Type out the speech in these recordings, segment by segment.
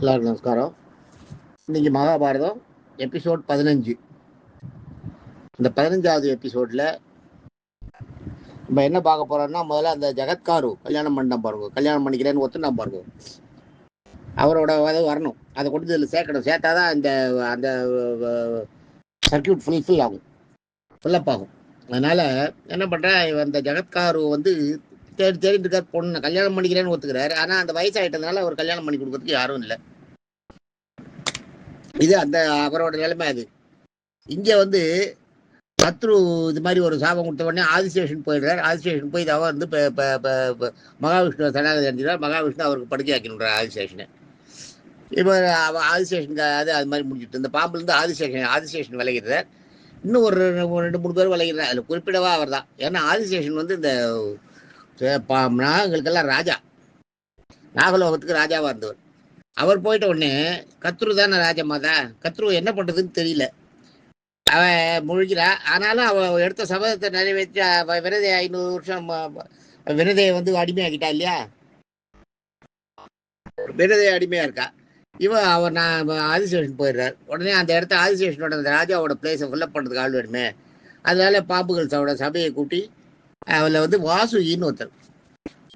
எல்லாருக்கும் நமஸ்காரம். இன்னைக்கு மகாபாரதம் எபிசோட் 15. இந்த 15வது எபிசோட்ல நம்ம என்ன பார்க்க போறோம்னா, முதல்ல அந்த ஜெகத்காரு கல்யாணம் பண்ண பாருங்க, கல்யாணம் பண்ணிக்கிறேன்னு ஒத்துனா பாருங்க, அவரோட வரணும், அதை கொண்டு இதில் சேர்க்கணும். சேர்த்தாதான் இந்த அந்த சர்க்கியூட் ஃபுல்ஃபில் ஆகும், ஃபில்லப் ஆகும். அதனால என்ன பண்றேன், இந்த ஜெகத்காரு வந்து தேடி தேடிட்டு இருக்கார். பொண்ணு கல்யாணம் பண்ணிக்கிறேன்னு ஒத்துக்கிறாரு. ஆனா அந்த வயசாயிட்டதுனால அவர் கல்யாணம் பண்ணி கொடுக்கறதுக்கு யாரும் இல்லை. இது அந்த அவரோட நிலைமை. அது இங்க வந்து சத்ரு இது மாதிரி ஒரு சாபம் கொடுத்த உடனே ஆதிசேஷன் போயிடுறார். ஆதிசேஷன் போய் அவர் வந்து மகாவிஷ்ணு சரணாகதி அடைஞ்சிடார். மகாவிஷ்ணு அவருக்கு படுக்கை ஆக்கினுறார் ஆதிசேஷனை. இப்போ ஆதிசேஷனுக்கு அது மாதிரி முடிஞ்சிட்டு இந்த பாம்புலேருந்து ஆதிசேஷன் விளைகிறார். இன்னும் ஒரு 2-3 பேர் விளைகிறார். அதில் குறிப்பிடவா அவர் தான். ஏன்னா ஆதிசேஷன் வந்து இந்த நாகங்களுக்கெல்லாம் ராஜா, நாகலோகத்துக்கு ராஜாவாக இருந்தவர். அவர் போயிட்ட உடனே கத்ரு தானே ராஜமாதா, கத்ரு என்ன பண்ணுறதுன்னு தெரியல. அவன் முழுகிறா. ஆனாலும் அவள் எடுத்த சபதத்தை நிறைவேற்றி விரதையை 500 வருஷம் விரதையை வந்து அடிமையாக்கிட்டா இல்லையா, விரதையை அடிமையா இருக்கா. அவர் நான் ஆதிசேஷன் போயிடுறார். உடனே அந்த இடத்த ஆதிசேஷனோட அந்த ராஜாவோட பிளேஸை ஃபில்லப் பண்ணுறதுக்கு ஆள் வேணுமே. அதனால பாம்புகள் சபையை கூட்டி அதில் வந்து வாசுகின்னு ஒருத்தர்.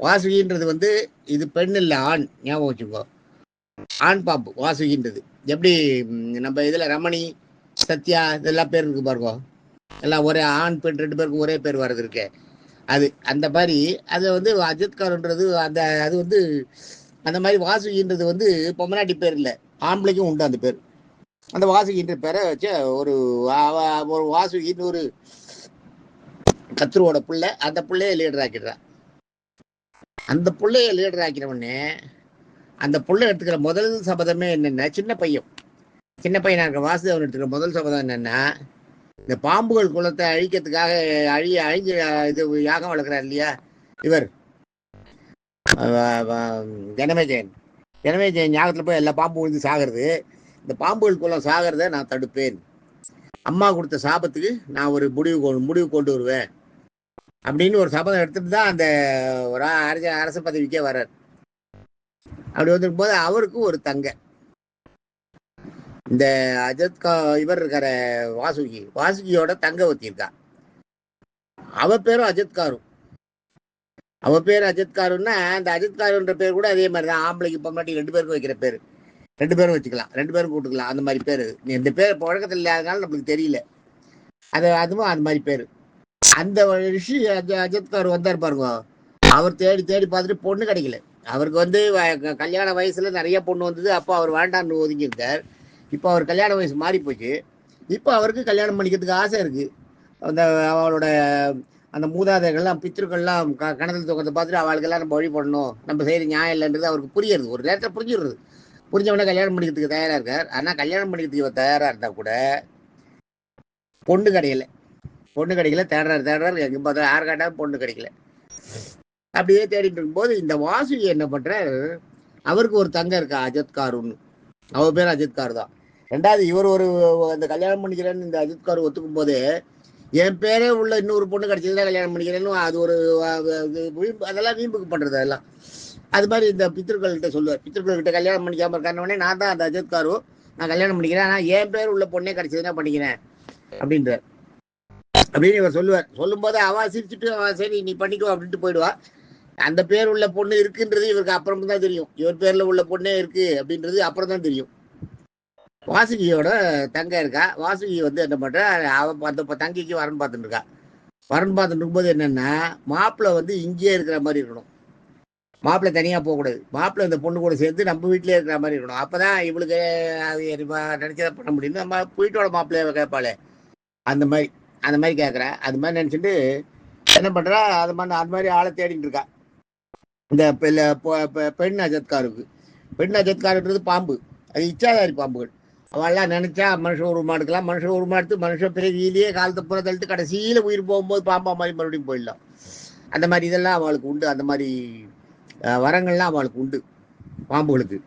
வாசுகின்றது வந்து இது பெண் இல்லை, ஆண். ஞாபகம் வச்சுக்கோ, ஆண் பாம்பு வாசுகின்றது. எப்படி நம்ம இதில் ரமணி, சத்யா இதெல்லாம் பேர் இருக்கு பாருங்க, எல்லாம் ஒரே ஆண் பெண் 2 பேருக்கும் ஒரே பேர் வர்றது இருக்கு. அது அந்த மாதிரி அது வந்து அஜித்கார்ன்றது அந்த அது வந்து அந்த மாதிரி வாசுகின்றது வந்து பொம்மநாட்டி பேர் இல்லை, ஆம்பளைக்கும் உண்டு அந்த பேர். அந்த வாசுகின்ற பேரை வச்ச ஒரு வாசுகின்னு ஒரு கத்ருவோட பிள்ளை. அந்த பிள்ளைய லீடர் ஆக்கிடுறான். அந்த பிள்ளைய லீடர் ஆக்கினவுடனே அந்த பிள்ளை எடுத்துக்கிற முதல் சபதமே என்னென்ன, சின்ன பையனா இருக்க வாசுதேவன் எடுத்துக்கிற முதல் சபதம் என்னன்னா, இந்த பாம்புகள் குலத்தை அழிக்கிறதுக்காக அழிஞ்சு இது யாகம் வளர்க்குறாரு இல்லையா இவர் ஜனமேஜயன் யாகத்தில் போய் எல்லா பாம்பு விழுந்து சாகிறது. இந்த பாம்புகள் குலம் சாகிறத நான் தடுப்பேன். அம்மா கொடுத்த சாபத்துக்கு நான் ஒரு முடிவு கொண்டு வருவேன் அப்படின்னு ஒரு சபதம் எடுத்துட்டு தான் அந்த அரச பதவிக்கே வர்றார். அப்படி வந்துருக்கும் போது அவருக்கு ஒரு தங்க, இந்த இவர் இருக்கிற வாசுகியோட தங்கவத்தி இருக்கா. அவ பேரும் அஜித்காரு. அவ பேர் அஜித்காருன்னா அந்த அஜித்காருன்ற பேர் கூட அதே மாதிரி தான். ஆம்பளைக்கு பொம்மாட்டி 2 பேருக்கும் வைக்கிற பேர். 2 பேரும் வச்சுக்கலாம், 2 பேரும் கூட்டுக்கலாம். அந்த மாதிரி பேர். இந்த பேர் புழக்கத்தில் இல்லாதனால நம்மளுக்கு தெரியல. அதுவும் அந்த மாதிரி பேர். அந்த ரிஷி அஜித்காரு வந்தார் பாருங்க. அவர் தேடி தேடி பார்த்துட்டு பொண்ணு கிடைக்கல. அவருக்கு வந்து கல்யாண வயசுல நிறைய பொண்ணு வந்தது. அப்போ அவர் வேண்டான்னு ஒதுங்கியிருக்கார். இப்போ அவர் கல்யாண வயசு மாறி போச்சு. இப்போ அவருக்கு கல்யாணம் பண்ணிக்கிறதுக்கு ஆசை இருக்கு. அந்த அவளோட அந்த மூதாதைகள்லாம் பித்திருக்கள்லாம் கணத்தில் தூக்கத்தை பார்த்துட்டு அவளுக்கெல்லாம் நம்ம வழி பண்ணணும், நம்ம செய்கிற நியாயம் இல்லைன்றது அவருக்கு புரியுறது. ஒரு நேரத்தில் புரிஞ்சவொடனே கல்யாணம் பண்ணிக்கிறதுக்கு தயாராக இருக்கார். ஆனால் கல்யாணம் பண்ணிக்கிறதுக்கு தயாராக இருந்தால் கூட பொண்ணு கிடைக்கல. தேடுறாரு எங்கே பார்த்தா யார் கேட்டாலும் பொண்ணு கிடைக்கல. அப்படியே தேடிட்டு இருக்கும்போது இந்த வாசுகி என்ன பண்றாரு, அவருக்கு ஒரு தங்க இருக்கா அஜித்காருன்னு. அவ பேர் அஜித்காரு தான். 2வது இவர் ஒரு அந்த கல்யாணம் பண்ணிக்கிறேன்னு இந்த அஜித்காரு ஒத்துக்கும் போது, என் பேரே உள்ள இன்னொரு பொண்ணு கிடைச்சதுதான் கல்யாணம் பண்ணிக்கிறேன்னு அது ஒரு அதெல்லாம் வீம்புக்கு பண்றது. அதெல்லாம் அது மாதிரி இந்த பித்திருக்கள்கிட்ட சொல்லுவார். பித்திருக்கள்கிட்ட கல்யாணம் பண்ணிக்காம இருக்கானே, நான் தான் அந்த அஜித்காரு, நான் கல்யாணம் பண்ணிக்கிறேன், ஆனால் என் பேர் உள்ள பொண்ணே கிடைச்சதுன்னா பண்ணிக்கிறேன் அப்படின்றார். அப்படின்னு இவர் சொல்லுவார். சொல்லும்போது அவ சிரிச்சுட்டு சரி நீ பண்ணிக்கோ அப்படின்ட்டு போயிடுவா. அந்த பேர் உள்ள பொண்ணு இருக்குன்றது இவருக்கு அப்புறம் தான் தெரியும். இவர் பேர்ல உள்ள பொண்ணே இருக்கு அப்படின்றது அப்புறம் தான் தெரியும். வாசுகியோட தங்க இருக்கா. வாசுகி வந்து என்ன பண்ற, அந்த தங்கிக்கு வரன் பார்த்துட்டு இருக்கா. வரன் பார்த்துட்டு இருக்கும்போது என்னன்னா, மாப்பிள்ளை வந்து இங்கேயே இருக்கிற மாதிரி இருக்கணும். மாப்பிள்ளை தனியா போகக்கூடாது. மாப்பிள்ளை இந்த பொண்ணு கூட சேர்ந்து நம்ம வீட்டிலே இருக்கிற மாதிரி இருக்கணும். அப்பதான் இவளுக்கு நினைச்சதை பண்ண முடியும். நம்ம வீட்டோட மாப்பிள்ளைய கேட்பாளே அந்த மாதிரி கேட்குறா. அது மாதிரி நினச்சிட்டு என்ன பண்ணுறா, அது மாதிரி ஆளை தேடிட்டு இருக்கா. இந்த பெண் அஜத்காருன்றது பாம்பு. அது இச்சாதாரி பாம்புகள். அவெல்லாம் நினைச்சா மனுஷன் உருவமா எடுக்கலாம். மனுஷன் உருவமா எடுத்து மனுஷன் பிறவியிலேயே காலத்தை புற தள்ளிட்டு கடைசியில் உயிர் போகும்போது பாம்பா மாதிரி மறுபடியும் போயிடலாம். அந்த மாதிரி இதெல்லாம் அவளுக்கு உண்டு. அந்த மாதிரி வரங்கள்லாம் அவளுக்கு உண்டு பாம்புகளுக்கு.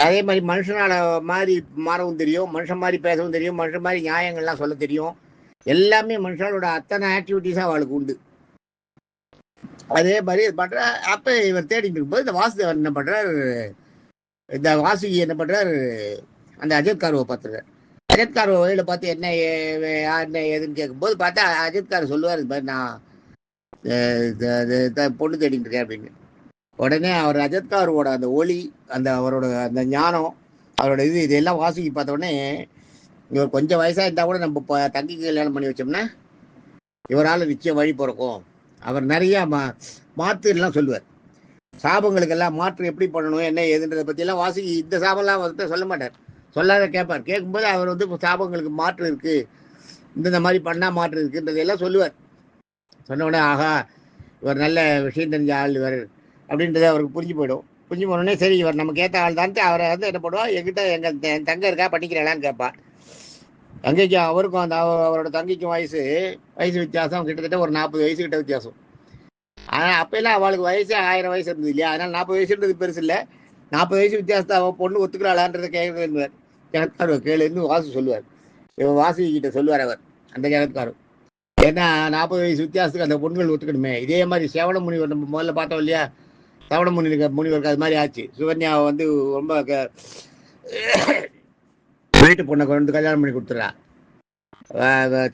அதே மாதிரி மனுஷனால மாதிரி மாறவும் தெரியும், மனுஷன் மாதிரி பேசவும் தெரியும், மனுஷன் மாதிரி நியாயங்கள்லாம் சொல்ல தெரியும். எல்லாமே மனுஷனோட அத்தனை ஆக்டிவிட்டிஸாக அவளுக்கு உண்டு. அதே மாதிரி பண்ற. அப்ப இவர் தேடிட்டு இருக்கும்போது இந்த வாசுதேவன் என்ன பண்றாரு, இந்த வாசுகி என்ன பண்றாரு, அந்த அஜித்காருவை பார்த்துருக்காரு. அஜித்கார் வழியில பார்த்து என்ன என்ன ஏதுன்னு கேட்கும்போது பார்த்தா அஜித்கார் சொல்லுவார், இது மாதிரி நான் பொண்ணு தேடிட்டு இருக்கேன் அப்படின்னு. உடனே அவர் அஜித்காரோட அந்த ஒளி, அந்த அவரோட அந்த ஞானம், அவரோட இதெல்லாம் வாசுகி பார்த்த உடனே, இவர் கொஞ்சம் வயசாக இருந்தால் கூட நம்ம தங்கிக்கு கல்யாணம் பண்ணி வச்சோம்னா இவரால் நிச்சயம் வழி பிறக்கும். அவர் நிறையா மாற்றுலாம் சொல்லுவார். சாபங்களுக்கெல்லாம் மாற்று எப்படி பண்ணணும் என்ன ஏதுன்றதை பற்றியெல்லாம் வாசுகி இந்த சாபம்லாம் வந்து சொல்ல மாட்டார், சொல்லாத கேட்பார். கேட்கும்போது அவர் வந்து சாபங்களுக்கு மாற்று இருக்குது, இந்த மாதிரி பண்ணால் மாற்று இருக்குன்றதையெல்லாம் சொல்லுவார். சொன்ன உடனே ஆகா இவர் நல்ல விஷயம் தெரிஞ்ச ஆள் இவர் அப்படின்றது அவருக்கு புரிஞ்சு போயிடும். புரிஞ்சு போனோடனே சரி இவர் நமக்கு ஏற்ற ஆள் தான்ட்டு அவரை வந்து என்ன பண்ணுவா, எங்கிட்ட எங்கள் தங்க இருக்கா பண்ணிக்கிறாளான்னு கேட்பான். தங்கைக்கு அவருக்கும் அந்த அவரோட தங்கைக்கும் வயசு வித்தியாசம் கிட்டத்தட்ட ஒரு 40 வயசு கிட்ட வித்தியாசம். ஆனால் அப்போல்லாம் அவளுக்கு வயசு 1000 வயசு இருந்தது இல்லையா, அதனால் 40 வயசுன்றது பெருசு இல்லை. 40 வயசு வித்தியாசத்தை அவள் பொண்ணு ஒத்துக்கிறாளான்றதை கேட்குறார். ஜெகத்காரு கேளுன்னு வாசு சொல்லுவார். இவன் வாசுகி கிட்ட சொல்லுவார் அவர், அந்த ஜெகத்காரு. ஏன்னா 40 வயசு வித்தியாசத்துக்கு அந்த பொண்ணுகள் ஒத்துக்கணுமே. இதே மாதிரி சேவண முனிவர் நம்ம முதல்ல பார்த்தோம் இல்லையா, சவண முனிவருக்கு அது மாதிரி ஆச்சு. சுகன்யாவை வந்து ரொம்ப வீட்டு பொண்ணை கொண்டு கல்யாணம் பண்ணி கொடுத்துட்றா,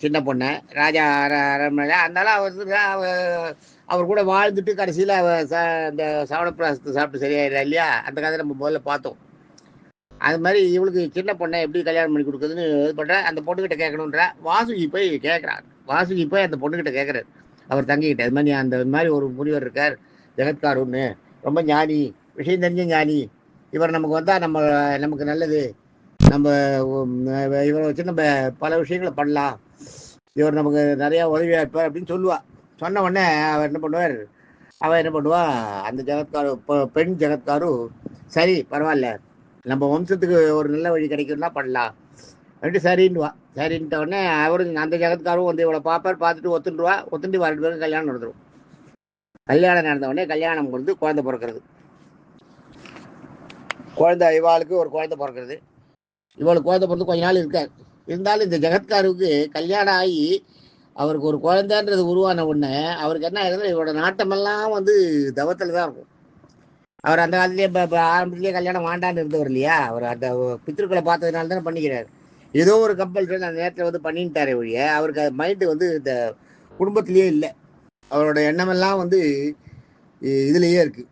சின்ன பொண்ணை ராஜா அரண்மனை. அதனால அவர் கூட வாழ்ந்துட்டு கடைசியில் இந்த சவணப்பிராசத்தை சாப்பிட்டு சரியாயிடா இல்லையா, அந்த கதை நம்ம முதல்ல பார்த்தோம். அது மாதிரி இவளுக்கு சின்ன பொண்ணை எப்படி கல்யாணம் பண்ணி கொடுக்குறதுன்னு இது பண்ணுற, அந்த பொண்ணுக்கிட்ட கேட்கணுன்ற வாசுகி போய் கேட்குறான். வாசுகி போய் அந்த பொண்ணுக்கிட்ட கேட்குறாரு அவர் தங்கிக்கிட்ட, அது மாதிரி அந்த மாதிரி ஒரு முனிவர் இருக்கார் ஜெகத்காருன்னு, ரொம்ப ஞானி, விஷயம் தெரிஞ்ச ஞானி, இவர் நமக்கு வந்தால் நமக்கு நல்லது, நம்ம இவரை வச்சு நம்ம பல விஷயங்களை பண்ணலாம், இவர் நமக்கு நிறையா உதவியாக இருப்பார் அப்படின்னு சொல்லுவாள். சொன்ன உடனே அவர் என்ன பண்ணுவார், அவன் என்ன பண்ணுவா, அந்த ஜெகத்காரு பெண் ஜெகத்காரு சரி பரவாயில்ல நம்ம வம்சத்துக்கு ஒரு நல்ல வழி கிடைக்கும்னா பண்ணலாம் அப்படின்ட்டு சரின்னுவா. சரின்ட்ட உடனே அவருக்கு அந்த ஜெகத்காரும் வந்து இவளை பார்ப்பார், பார்த்துட்டு ஒத்துண்டுவா. ஒத்துண்டு 2 பேரும் கல்யாணம் நடந்துடும். கல்யாணம் நடந்த உடனே கல்யாணம் கொடுத்து குழந்தை பிறக்கிறது. குழந்தை இவாளுக்கு ஒரு குழந்தை பிறக்கிறது. இவளுக்கு குழந்தை பிறந்து கொஞ்ச நாள் இருக்கார். இருந்தாலும் இந்த ஜெகத்காருக்கு கல்யாணம் ஆகி அவருக்கு ஒரு குழந்தைன்றது உருவான உடனே அவருக்கு என்ன ஆகுதுன்னா, இவரோட நாட்டமெல்லாம் வந்து தவத்தில் தான் இருக்கும். அவர் அந்த காலத்திலேயே ஆரம்பத்திலேயே கல்யாணம் வாண்டான்னு இருந்தவர் இல்லையா, அவர் அந்த பித்திருக்களை பார்த்ததுனால தானே பண்ணிக்கிறார். ஏதோ ஒரு கம்பல்சரி அந்த நேரத்தில் வந்து பண்ணிட்டாரே ஒழிய அவருக்கு அது மைண்டு வந்து இந்த குடும்பத்திலேயே இல்லை. அவரோட எண்ணமெல்லாம் வந்து இதுலேயே இருக்குது.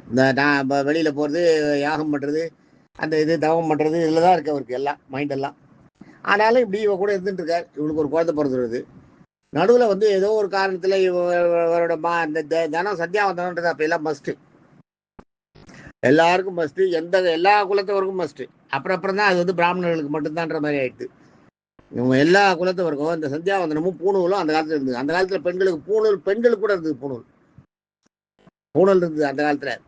இந்த நான் வெளியில் போகிறது, யாகம் பண்ணுறது, அந்த இது தவம் பண்ணுறது, இதில் தான் இருக்குது அவருக்கு எல்லாம் மைண்டெல்லாம். ஆனாலும் இப்படி இவ கூட இருந்துட்டு இருக்கார். இவளுக்கு ஒரு குழந்தை பிறந்துடுது. நடுவில் வந்து ஏதோ ஒரு காரணத்தில் இவரோட அந்த தனம் சந்தியாவந்தனன்றது அப்போ எல்லாம் மஸ்ட்டு, எல்லாருக்கும் மஸ்ட்டு, எல்லா குலத்தவருக்கும் மஸ்ட்டு. அப்புறம் தான் அது வந்து பிராமணர்களுக்கு மட்டும்தான்ற மாதிரி ஆயிடுது. இவங்க எல்லா குலத்தவருக்கும் இந்த சந்தியாவந்தனமும் பூணூலும் அந்த காலத்தில் இருந்தது. அந்த காலத்தில் பெண்களுக்கு பூணூல், பெண்களுக்கு கூட இருந்தது பூணூல் இருந்தது அந்த காலத்தில்.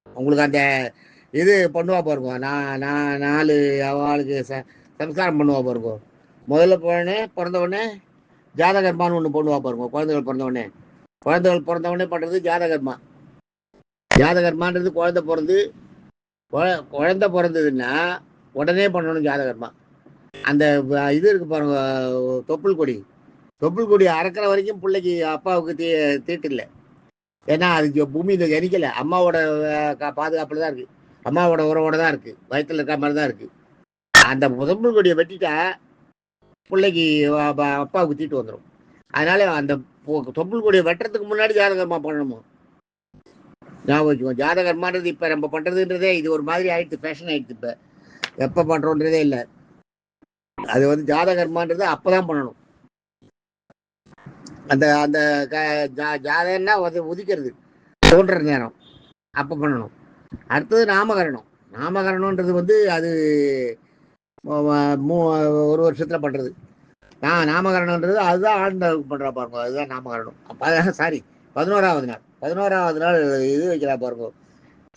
உங்களுக்கு அந்த இது பண்ணுவா பாருங்க, நான் 4 அவளுக்கு சம்ஸ்காரம் பண்ணுவா பாருங்க. முதல்ல பிறந்தவொடனே ஜாதகர்மான்னு ஒன்று பண்ணுவா பாருங்க. குழந்தைகள் பிறந்தவொடனே பண்ணுறது ஜாதகர்மா. ஜாதகர்மான்றது குழந்தை பிறந்ததுன்னா உடனே பண்ணணும் ஜாதகர்மா. அந்த இது இருக்கு பாருங்க, தொப்புள் கொடி அறக்கிற வரைக்கும் பிள்ளைக்கு அப்பாவுக்கு தீட்டு இல்லை. ஏன்னா அது பூமியில் ஜனிக்கலை, அம்மாவோட பாதுகாப்பில் தான் இருக்குது, அம்மாவோட உறவோட தான் இருக்குது, வயிற்றுல இருக்க மாதிரி தான் இருக்குது. அந்த தொப்புள் கொடியை வெட்டிட்டா பிள்ளைக்கு அப்பாவுக்கு தீட்டு வந்துடும். அதனால அந்த தொப்புள் கொடியை வெட்டுறதுக்கு முன்னாடி ஜாதகர்மா பண்ணணுமோ ஞாபகம் வச்சுக்கோங்க. ஜாதகர்மான்றது இப்போ நம்ம பண்ணுறதுன்றதே இது ஒரு மாதிரி ஆயிடுச்சு, ஃபேஷன் ஆயிடுச்சு. இப்போ எப்போ பண்ணுறோன்றதே இல்லை. அது வந்து ஜாதகர்மான்றது அப்போ தான் பண்ணணும். அந்த அந்த ஜாதகம்னா வந்து உதிக்கிறது, தோன்ற நேரம் அப்போ பண்ணணும். அடுத்தது நாமகரணம்ன்றது வந்து அது 1 வருஷத்தில் பண்ணுறது. நாமகரணம்ன்றது அதுதான் ஆண்டவருக்கு பண்ணுறா பாருங்க, அதுதான் நாமகரணம். அப்போ சாரி 11வது நாள் இது வைக்கிறா பாருங்க,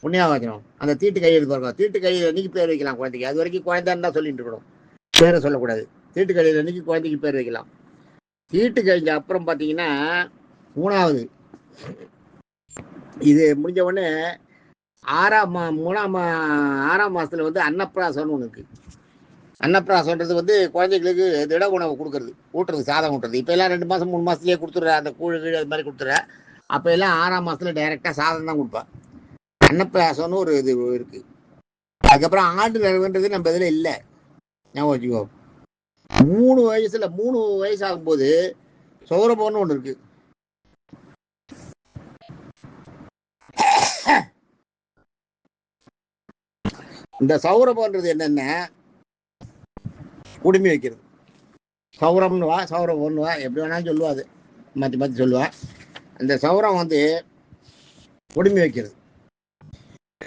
புண்ணியாவாச்சனம். அந்த தீட்டு கையெழுத்து பாருங்க, தீட்டு கையில் அன்னைக்கு பேர் வைக்கலாம் குழந்தைக்கு. அது வரைக்கும் குழந்தைன்னு தான் சொல்லிட்டு இருக்கணும், பேரை சொல்லக்கூடாது. தீட்டு கையில் அன்னைக்கு குழந்தைக்கு பேர் வைக்கலாம். தீட்டு கழிஞ்ச அப்புறம் பார்த்தீங்கன்னா 3வது இது முடிஞ்ச உடனே 6ஆம் மாதத்தில் வந்து அன்னப்பிராசம்னு ஒன்று இருக்குது. அன்னப்பிராசம்ன்றது வந்து குழந்தைங்களுக்கு திட உணவு கொடுக்கறது, ஊட்டுறது, சாதம் ஊட்டுறது. இப்போ எல்லாம் 2 மாதம் 3 மாதத்துலேயே கொடுத்துட்ற, அந்த கூழ் அது மாதிரி கொடுத்துட்ற. அப்போ எல்லாம் 6ஆம் மாதத்தில் டைரெக்டாக சாதம் தான் கொடுப்பா. அன்னப்பிராசம்னு ஒரு இது இருக்கு. அதுக்கப்புறம் ஆண்டு நிறைவுன்றது நம்ம இதில் இல்லை, ஞாபகம் வச்சுக்கோ. 3 வயசு ஆகும்போது சௌரபம்னு ஒன்று இருக்கு. இந்த சௌரபம்ன்றது என்னென்ன, குடுமி வைக்கிறது. சௌரம்னு வா, சௌரபம்னு வா, எப்படி வேணாலும் சொல்லுவா, அது மாற்றி மாற்றி சொல்லுவா. அந்த சௌரம் வந்து குடுமி வைக்கிறது.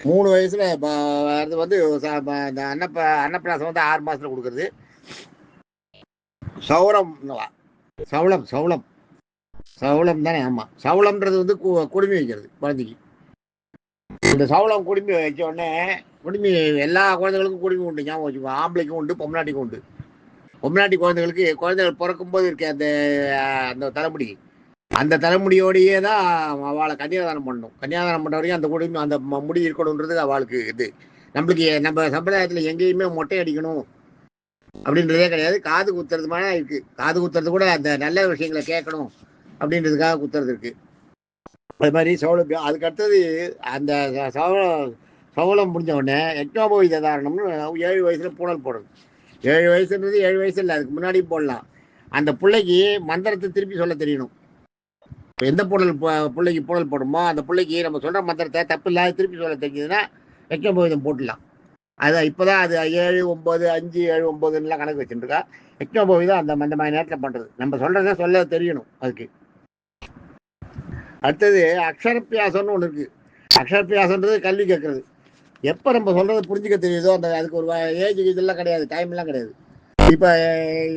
3 வயசுல அது வந்து இந்த அன்னப்பிராசம் வந்து 6 மாசத்துல கொடுக்கறது. சௌரம் சவுளம் சவுளம் சவுளம் தானே, ஆமா. சவுளம்ன்றது வந்து குடுமி வைக்கிறது குழந்தைக்கு. இந்த சவுளம் குடுமி வச்ச உடனே, குடுமி எல்லா குழந்தைகளுக்கும் குடுமி உண்டு, ஞாபகம் வச்சுக்கோ. ஆம்பளைக்கும் உண்டு, பொம்நாட்டிக்கும் உண்டு. பொம்நாட்டி குழந்தைகள் பிறக்கும் போது இருக்க அந்த அந்த தலைமுடி, அந்த தலைமுடியோடையே தான் அவளை கன்னியாதானம் பண்ணணும். கன்னியாதானம் பண்ண வரைக்கும் அந்த குடுமி, அந்த முடி இருக்கணுன்றது அவளுக்கு இது. நம்மளுக்கு நம்ம சம்பிரதாயத்தில் எங்கேயுமே மொட்டை அடிக்கணும் அப்படின்றதே கிடையாது. காது குத்துறது மாதிரி இருக்கு. காது குத்துறது கூட அந்த நல்ல விஷயங்களை கேட்கணும் அப்படின்றதுக்காக குத்துறது இருக்கு. அது மாதிரி சௌலபியம். அதுக்கு அடுத்தது அந்த சௌலம் முடிஞ்ச உடனே யக்ஞோபவி தாரணம்னு 7 வயசுல பூனல் போடுறது. 7 வயசுன்றது 7 வயசு இல்லை, அதுக்கு முன்னாடி போடலாம். அந்த பிள்ளைக்கு மந்திரத்தை திருப்பி சொல்ல தெரியணும். எந்த பிள்ளைக்கு பூனல் போடுமோ அந்த பிள்ளைக்கு நம்ம சொல்ற மந்திரத்தை தப்பு இல்லாத திருப்பி சொல்ல தெரிஞ்சதுன்னா யக்ஞோபவீதம் போட்டுடலாம். அதான் இப்போதான் அது 7, 9, 5, 7, 9 கணக்கு வச்சுருக்கா. யக்ஞோபவீதம் அந்த மாதிரி நேரத்தில் பண்றது. நம்ம சொல்றத சொல்ல தெரியணும். அதுக்கு அடுத்தது அக்ஷரப்பியாசம்னு ஒன்று இருக்கு. அக்ஷரப்பியாசம்ன்றது கல்வி கேட்கறது. எப்போ நம்ம சொல்றதை புரிஞ்சுக்க தெரியுதோ அந்த, அதுக்கு ஒரு ஏஜ் இதெல்லாம் கிடையாது, டைம்லாம் கிடையாது. இப்போ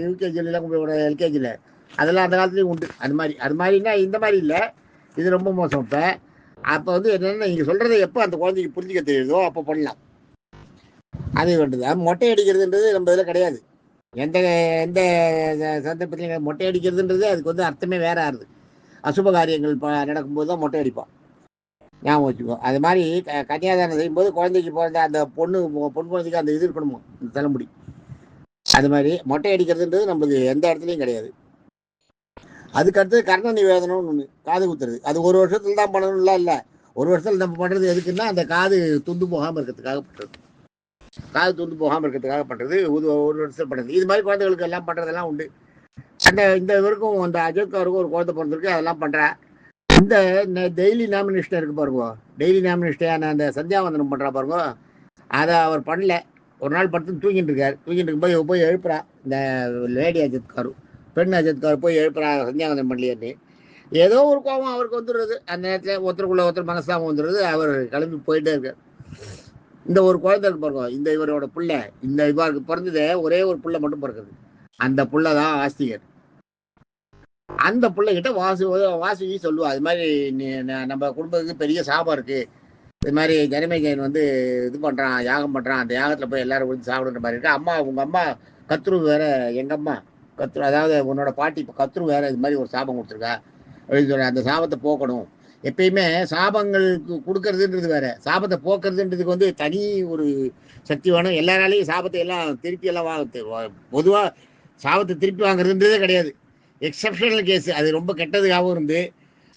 யூகேஜிலாம் எல்கேஜியில் அதெல்லாம் அந்த காலத்துலேயும் உண்டு. அது மாதிரினா இந்த மாதிரி இல்லை, இது ரொம்ப மோசம். அப்போ வந்து என்னென்னா, நீங்கள் சொல்கிறத எப்போ அந்த குழந்தைக்கு புரிஞ்சிக்க தெரியுதோ அப்போ பண்ணலாம். அது வேண்டுது. மொட்டை அடிக்கிறதுன்றது நம்ம இதில் கிடையாது. எந்த எந்த சந்தர்ப்பத்திலையும் மொட்டை அடிக்கிறதுன்றது அதுக்கு வந்து அர்த்தமே வேற ஆகுது. அசுப காரியங்கள் நடக்கும்போது தான் மொட்டை அடிப்பான், ஞாபகம் வச்சுக்கோ. அது மாதிரி கன்னியாதானம் செய்யும்போது குழந்தைக்கு பிறந்த அந்த பொண்ணு குழந்தைக்கு அந்த இது இருக்கணுமோ, அந்த தலைமுடி. அது மாதிரி மொட்டை அடிக்கிறதுன்றது நம்மளுக்கு எந்த இடத்துலையும் கிடையாது. அதுக்கு அடுத்தது கர்ண நிவேதனம்னு ஒன்று, காது குத்துறது. அது 1 வருஷத்துல தான் பண்ணணும்லாம் இல்லை. 1 வருஷத்துல நம்ம பண்ணுறது எதுக்குன்னா அந்த காது துண்டு போகாமல் இருக்கிறதுக்காக பண்ணுறது. காது துண்டு போகாமல் இருக்கிறதுக்காக பண்ணுறது. 1 வருஷம் பண்ணுறது. இது மாதிரி குழந்தைகளுக்கு எல்லாம் பண்ணுறதெல்லாம் உண்டு. இந்த இவருக்கும் அந்த அஜோக்காருக்கும் ஒரு குழந்தை பிறந்திருக்கு, அதெல்லாம் பண்ணுறேன். இந்த டெய்லி நாமினேஷன் இருக்கு பாருங்க, டெய்லி நாமினேஷன் அந்த சந்தியாவந்தனம் பண்ணுறா பாருங்க, அதை அவர் பண்ணல. ஒரு நாள் படுத்து தூங்கிட்டு இருக்காரு. தூங்கிட்டு இருக்கும்போது போய் எழுப்புறா இந்த லேடி அஜித்காரு, பெண் அஜித்கார் போய் எழுப்புறா சந்தியாவந்தனம் பண்ணலையான்னு. ஏதோ ஒரு கோபம் அவருக்கு வந்துடுறது. அந்த நேரத்தில் ஒருத்தருக்குள்ள ஒருத்தர் மனசாமம் வந்துடுறது. அவர் கிளம்பி போயிட்டே இருக்கார். இந்த ஒரு குழந்தை இருக்கு பாருங்க, இந்த இவரோட பிள்ளை, இந்த இவருக்கு பிறந்ததே ஒரே ஒரு பிள்ளை மட்டும் பிறக்குது. அந்த பிள்ளை தான் ஆஸ்திகர். அந்த பிள்ளைகிட்ட வாசுகி சொல்லுவா, அது மாதிரி நம்ம குடும்பத்துக்கு பெரிய சாபம் இருக்கு, இது மாதிரி ஜனமேஜயன் வந்து இது பண்றான், யாகம் பண்றான், அந்த யாகத்துல போய் எல்லாரும் விழுந்து சாப்பிடுற மாதிரி இருக்கு. அம்மா, உங்க அம்மா கத்ரு வேற, எங்க அம்மா கத்ரு, அதாவது உன்னோட பாட்டி கத்ரு வேற இது மாதிரி ஒரு சாபம் கொடுத்துருக்கா அப்படின்னு சொல்ற. அந்த சாபத்தை போக்கணும். எப்பயுமே சாபங்களுக்கு கொடுக்கறதுன்றது வேற, சாபத்தை போக்குறதுன்றதுக்கு வந்து தனி ஒரு சக்தி வேணும். எல்லாராலையும் சாபத்தை எல்லாம் திருப்பி எல்லாம் பொதுவா சாபத்தை திருப்பி வாங்குறதுன்றதே கிடையாது. Exceptional case. அது ரொம்ப கெட்டதுக்காகவும் இருந்து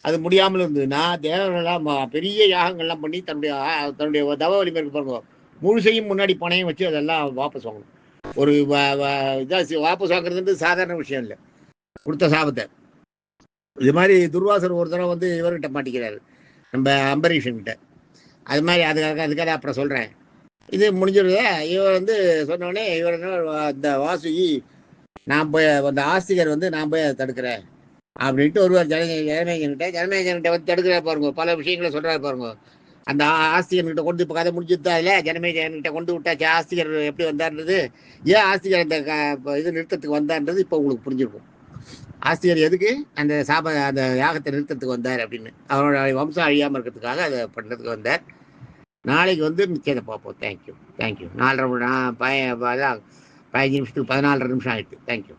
அது முடியாமல் இருந்ததுன்னா தேவர்கள்லாம் பெரிய யாகங்கள்லாம் பண்ணி தன்னுடைய தவ வலிமை பாருங்க, முழுசையும் முன்னாடி பணையும் வச்சு அதெல்லாம் வாபஸ் வாங்கணும். ஒரு இதாக வாபஸ் வாங்குறதுன்றது சாதாரண விஷயம் இல்லை, கொடுத்த சாபத்தை. இது மாதிரி துர்வாசர் ஒரு தடவை வந்து இவர்கிட்ட மாட்டிக்கிறாரு, நம்ம அம்பரீஷன்கிட்ட. அது மாதிரி அதுக்காக அப்புறம் சொல்கிறேன். இது முடிஞ்சிருது. இவர் வந்து சொன்னோடனே இவர் இந்த வாசுகி, நான் போய் அந்த ஆஸ்திகர் வந்து நான் போய் அதை தடுக்கிறேன் அப்படின்ட்டு ஒருவர் ஜனமேஜன்கிட்ட வந்து தடுக்கிறார் பாருங்க. பல விஷயங்களை சொல்கிறாரு பாருங்க. அந்த ஆஸ்திகர்கிட்ட கொண்டு இப்போ கதை முடிஞ்சுதா இல்லை, ஜனமேஜன்கிட்ட கொண்டு விட்டாச்சு. ஆஸ்திகர் எப்படி வந்தார்ன்றது, ஏன் ஆஸ்திகர் அந்த இது நிறுத்தத்துக்கு வந்தார்ன்றது இப்போ உங்களுக்கு புரிஞ்சிருக்கும். ஆஸ்திகர் எதுக்கு அந்த அந்த யாகத்தை நிறுத்தத்துக்கு வந்தார் அப்படின்னு, அவரோட வம்சம் அழியாமல் இருக்கிறதுக்காக அதை பண்ணுறதுக்கு வந்தார். நாளைக்கு வந்து மிச்சத்தை பார்ப்போம். தேங்க்யூ. 4:30 15 நிமிஷத்துக்கு 14:30 நிமிஷம் ஆகிடுது. தேங்க்யூ.